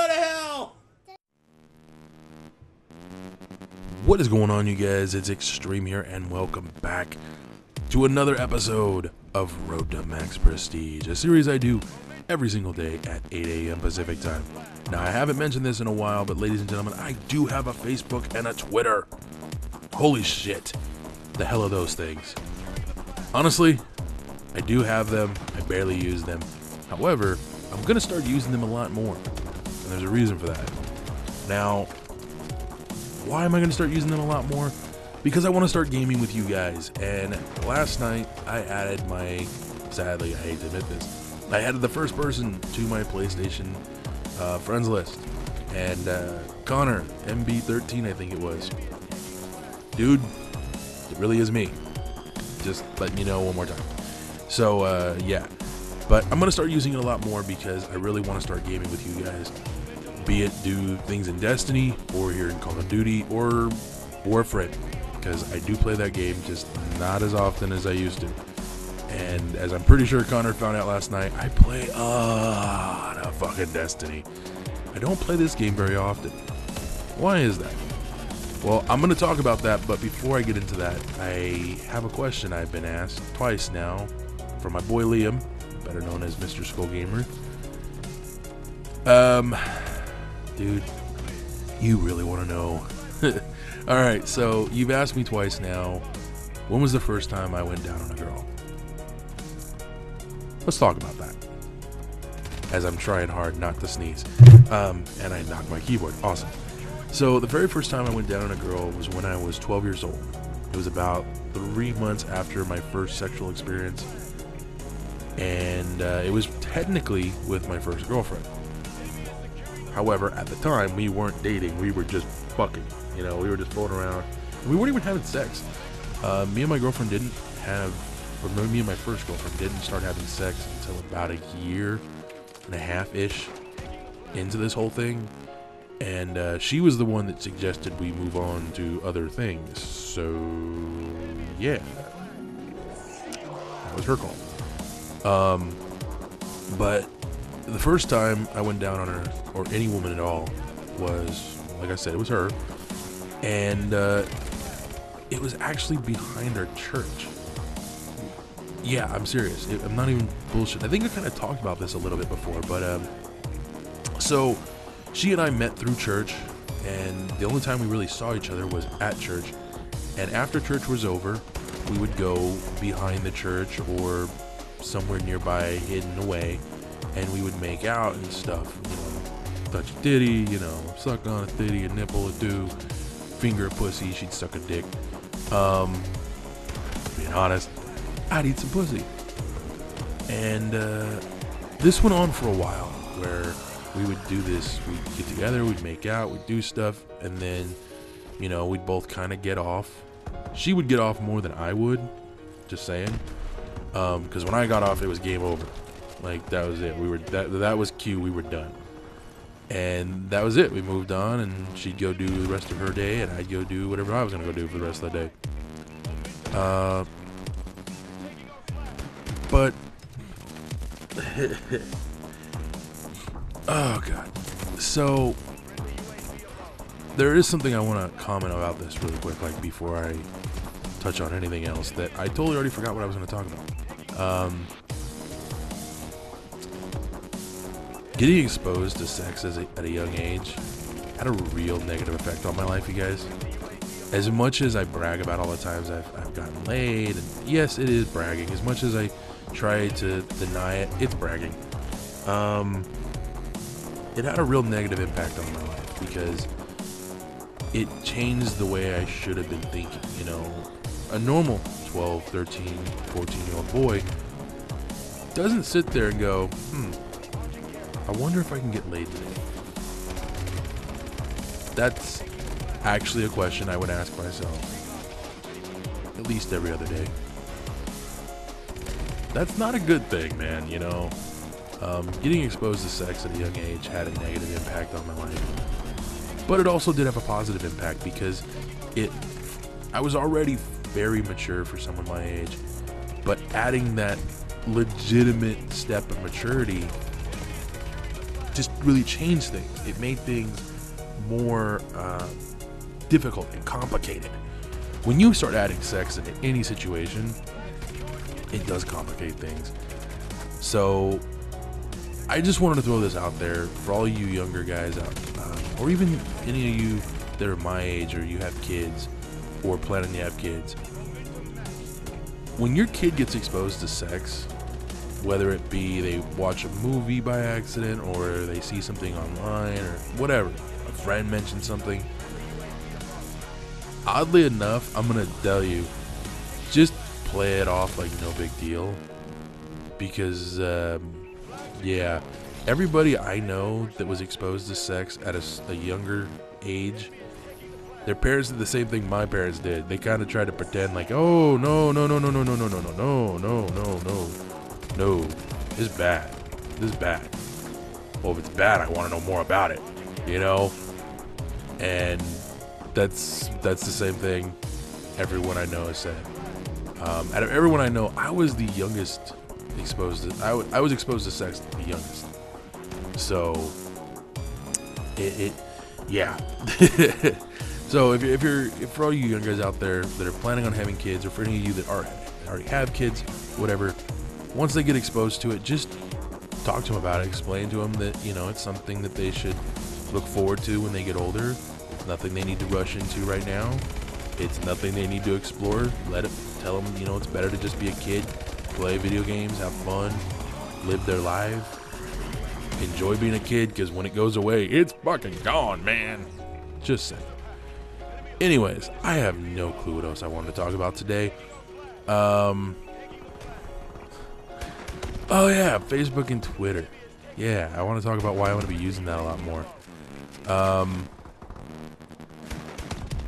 to hell! What is going on, you guys? It's Extreme here, and welcome back to another episode of Road to Max Prestige, a series I do every single day at 8 a.m. Pacific time. Now, I haven't mentioned this in a while, but ladies and gentlemen, I do have a Facebook and a Twitter. Holy shit. The hell are those things? Honestly, I do have them. I barely use them. However, I'm going to start using them a lot more, and there's a reason for that. Now, why am I going to start using them a lot more? Because I want to start gaming with you guys, and last night I added my, sadly, I hate to admit this, I added the first person to my PlayStation friends list, and Connor, MB13 I think it was. Dude, it really is me. Just letting you know one more time. So, yeah. But I'm going to start using it a lot more because I really want to start gaming with you guys. Be it do things in Destiny, or here in Call of Duty, or Warframe. Because I do play that game, just not as often as I used to. And as I'm pretty sure Connor found out last night, I play a lot of fucking Destiny. I don't play this game very often. Why is that? Well, I'm going to talk about that, but before I get into that, I have a question I've been asked twice now from my boy Liam, better known as Mr. Skull Gamer. Dude, you really want to know? Alright, so you've asked me twice now, when was the first time I went down on a girl? Let's talk about that. As I'm trying hard not to sneeze. And I knocked my keyboard. Awesome. So the very first time I went down on a girl was when I was 12 years old. It was about 3 months after my first sexual experience. And it was technically with my first girlfriend. However, at the time, we weren't dating. We were just fucking. You know, we were just floating around. We weren't even having sex. Me and my girlfriend didn't have, or me and my first girlfriend didn't start having sex until about a year and a half-ish into this whole thing. And she was the one that suggested we move on to other things. So, yeah. That was her call. But the first time I went down on her, or any woman at all, was, like I said, it was her. And it was actually behind our church. Yeah, I'm serious. I'm not even bullshit. I think I kind of talked about this a little bit before, but so she and I met through church, and the only time we really saw each other was at church. And after church was over, we would go behind the church or somewhere nearby, hidden away, and we would make out and stuff. You know, touch a titty, you know, suck on a titty, a nipple, a do, finger a pussy, she'd suck a dick. Being honest, I'd eat some pussy. And this went on for a while, where we would do this. We'd get together, we'd make out, we'd do stuff, and then, you know, we'd both kind of get off. She would get off more than I would, just saying. Because when I got off, it was game over. Like, that was it. We were that was cue. We were done, and that was it. We moved on, and she'd go do the rest of her day, and I'd go do whatever I was gonna go do for the rest of the day. But oh god. So there is something I want to comment about this really quick, like before I touch on anything else, that I totally already forgot what I was going to talk about. Getting exposed to sex at a young age had a real negative effect on my life, you guys. As much as I brag about all the times I've gotten laid, and yes, it is bragging. As much as I try to deny it, it's bragging. It had a real negative impact on my life because it changed the way I should have been thinking. You know, a normal 12, 13, 14-year-old boy doesn't sit there and go, I wonder if I can get laid today. That's actually a question I would ask myself at least every other day. That's not a good thing, man, you know. Getting exposed to sex at a young age had a negative impact on my life. But it also did have a positive impact because I was already very mature for someone my age, but adding that legitimate step of maturity just really changed things. It made things more difficult and complicated. When you start adding sex into any situation, it does complicate things. So I just wanted to throw this out there for all you younger guys out, or even any of you that are my age, or you have kids or planning to have kids. When your kid gets exposed to sex, whether it be they watch a movie by accident or they see something online or whatever, a friend mentioned something, oddly enough, I'm gonna tell you, just play it off like no big deal. Because yeah, everybody I know that was exposed to sex at a younger age, their parents did the same thing my parents did. They kind of tried to pretend like, oh, no, no, no, no, no, no, no, no, no, no, no, no, no, this is bad, this is bad. Well, if it's bad, I want to know more about it, you know? And that's the same thing everyone I know has said. Out of everyone I know, I was the youngest exposed to, I was exposed to sex the youngest. So yeah. So if for all you young guys out there that are planning on having kids, or for any of you that already have kids, whatever, once they get exposed to it, just talk to them about it. Explain to them that, you know, it's something that they should look forward to when they get older. It's nothing they need to rush into right now. It's nothing they need to explore. Tell them, you know, it's better to just be a kid, play video games, have fun, live their life, enjoy being a kid, because when it goes away, it's fucking gone, man. Just saying. Anyways, I have no clue what else I wanted to talk about today. Oh yeah, Facebook and Twitter. Yeah, I want to talk about why I want to be using that a lot more.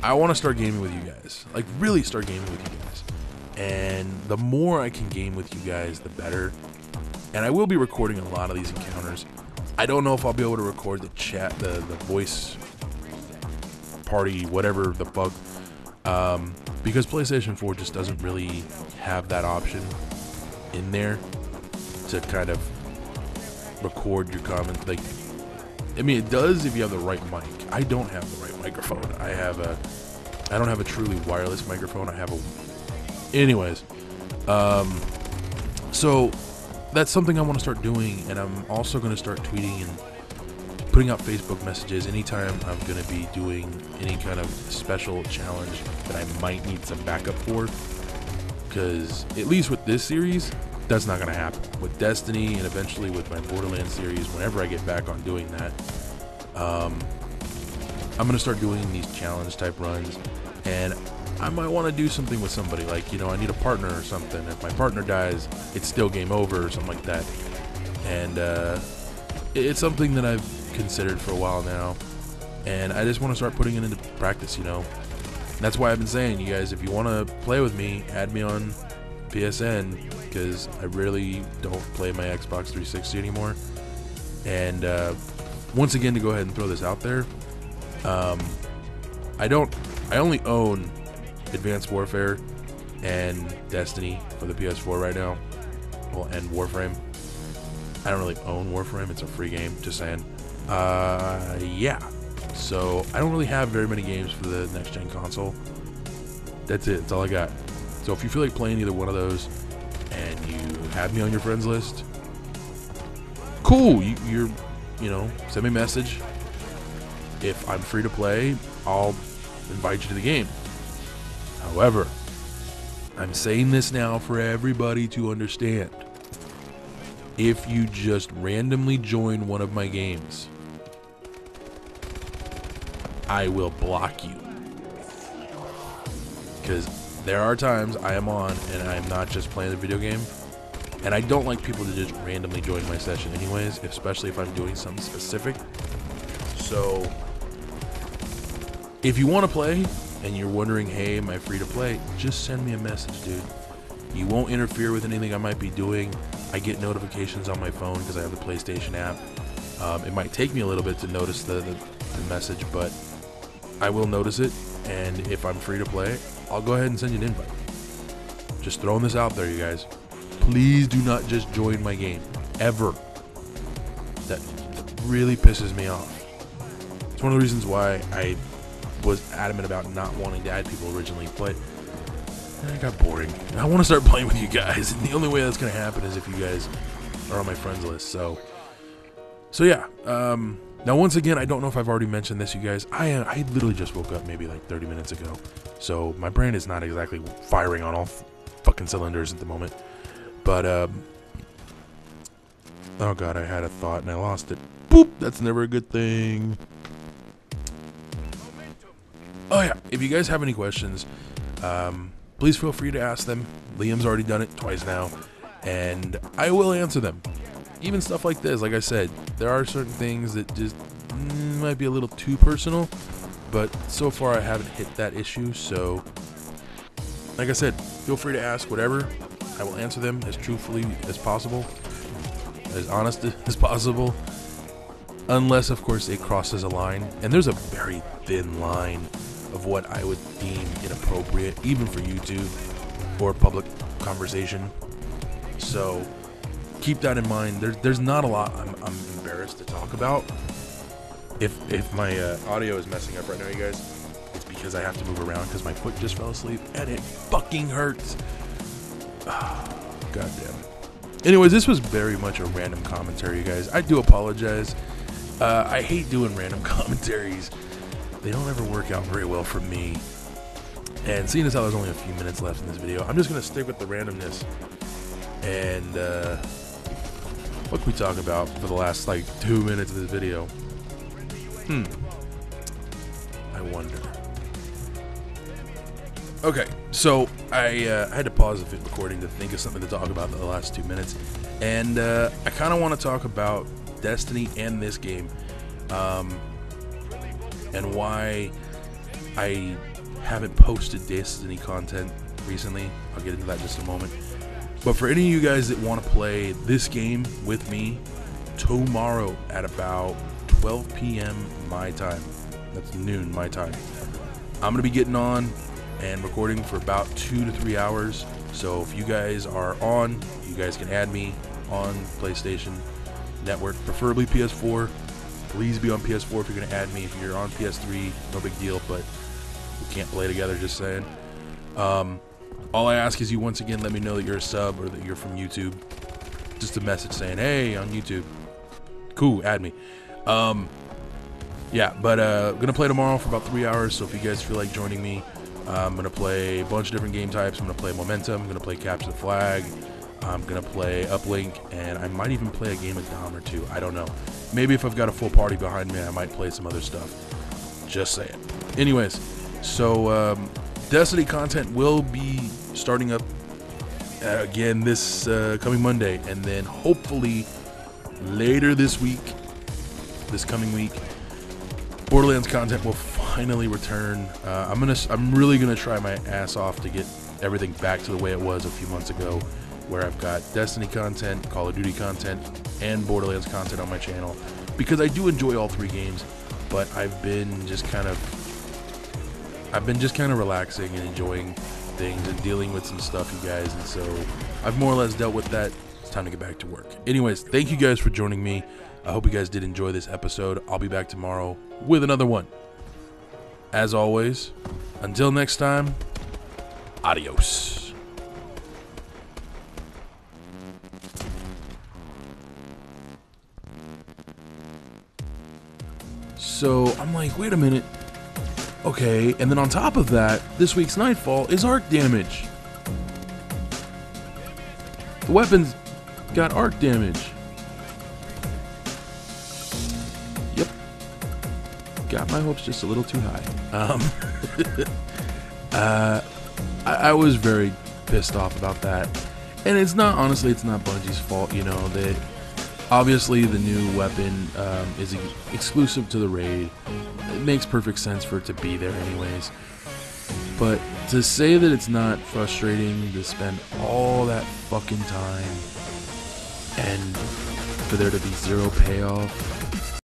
I want to start gaming with you guys. Like, really start gaming with you guys. And the more I can game with you guys, the better. And I will be recording a lot of these encounters. I don't know if I'll be able to record the chat, the voice party, whatever the fuck, because PlayStation 4 just doesn't really have that option in there to kind of record your comments. Like, I mean, it does if you have the right mic. I don't have the right microphone. I don't have a truly wireless microphone. I have a, anyways, so that's something I want to start doing, and I'm also going to start tweeting and putting out Facebook messages anytime I'm going to be doing any kind of special challenge that I might need some backup for, because at least with this series, that's not going to happen. With Destiny and eventually with my Borderlands series, whenever I get back on doing that, I'm going to start doing these challenge type runs, and I might want to do something with somebody, like, you know, I need a partner or something. If my partner dies, it's still game over or something like that. And it's something that I've considered for a while now, and I just want to start putting it into practice, you know. And that's why I've been saying, you guys, if you want to play with me, add me on PSN, because I really don't play my Xbox 360 anymore. And once again, to go ahead and throw this out there, I only own Advanced Warfare and Destiny for the PS4 right now. Well, and Warframe. I don't really own Warframe, it's a free game, just saying. Yeah. So I don't really have very many games for the next gen console. That's it, that's all I got. So if you feel like playing either one of those and you have me on your friends list, cool, you know, send me a message. If I'm free to play, I'll invite you to the game. However, I'm saying this now for everybody to understand. If you just randomly join one of my games, I will block you. Because there are times I am on and I am not just playing the video game. And I don't like people to just randomly join my session anyways, especially if I'm doing something specific. So if you want to play and you're wondering, hey, am I free to play? Just send me a message, dude. You won't interfere with anything I might be doing. I get notifications on my phone because I have the PlayStation app. It might take me a little bit to notice the message, but I will notice it. And if I'm free to play, I'll go ahead and send you an invite. Just throwing this out there, you guys. Please do not just join my game. Ever. really pisses me off. It's one of the reasons why I was adamant about not wanting to add people originally, but it got boring. I want to start playing with you guys, and the only way that's going to happen is if you guys are on my friends list. So yeah. Now, once again, I don't know if I've already mentioned this, you guys. I literally just woke up maybe like 30 minutes ago, so my brain is not exactly firing on all fucking cylinders at the moment. But oh god, I had a thought and I lost it. Boop! That's never a good thing. Oh yeah, if you guys have any questions, please feel free to ask them. Liam's already done it twice now, and I will answer them. Even stuff like this, like I said, there are certain things that just might be a little too personal, but so far I haven't hit that issue, so like I said, feel free to ask whatever. I will answer them as truthfully as possible, as honest as possible, unless of course it crosses a line, and there's a very thin line of what I would deem inappropriate, even for YouTube or public conversation. So keep that in mind. There's not a lot I'm embarrassed to talk about. If my audio is messing up right now, you guys, it's because I have to move around because my foot just fell asleep and it fucking hurts. God damn it. Anyways, this was very much a random commentary, you guys. I do apologize. I hate doing random commentaries. They don't ever work out very well for me. And seeing as how there's only a few minutes left in this video, I'm just going to stick with the randomness. And what can we talk about for the last like 2 minutes of this video? I wonder. Okay, so I had to pause the recording to think of something to talk about in the last 2 minutes, and I kind of want to talk about Destiny and this game, and why I haven't posted Destiny content recently. I'll get into that in just a moment. But for any of you guys that want to play this game with me tomorrow at about 12 p.m. my time, that's noon my time, I'm going to be getting on and recording for about 2 to 3 hours. So if you guys are on, you guys can add me on PlayStation Network, preferably PS4. Please be on PS4 if you're going to add me. If you're on PS3, no big deal, but we can't play together, just saying. All I ask is you once again let me know that you're a sub or that you're from YouTube. Just a message saying, hey, on YouTube. Cool, add me. Yeah, but gonna play tomorrow for about 3 hours, so if you guys feel like joining me, I'm gonna play a bunch of different game types. I'm gonna play Momentum, I'm gonna play Capture the Flag, I'm gonna play Uplink, and I might even play a game of Dom or two. I don't know. Maybe if I've got a full party behind me, I might play some other stuff. Just saying. Anyways, so Destiny content will be starting up again this coming Monday, and then hopefully later this coming week, Borderlands content will finally return. I'm really gonna try my ass off to get everything back to the way it was a few months ago, where I've got Destiny content, Call of Duty content, and Borderlands content on my channel, because I do enjoy all three games, but I've been just kind of relaxing and enjoying things and dealing with some stuff, you guys, and so I've more or less dealt with that. It's time to get back to work. Anyways, thank you guys for joining me. I hope you guys did enjoy this episode. I'll be back tomorrow with another one. As always, until next time, adios. So I'm like, wait a minute. Okay, and then on top of that, this week's Nightfall is arc damage. The weapons got arc damage. Yep. Got my hopes just a little too high. I was very pissed off about that. And it's not Bungie's fault, you know, that obviously the new weapon is exclusive to the raid. It makes perfect sense for it to be there anyways. But to say that it's not frustrating to spend all that fucking time and for there to be zero payoff,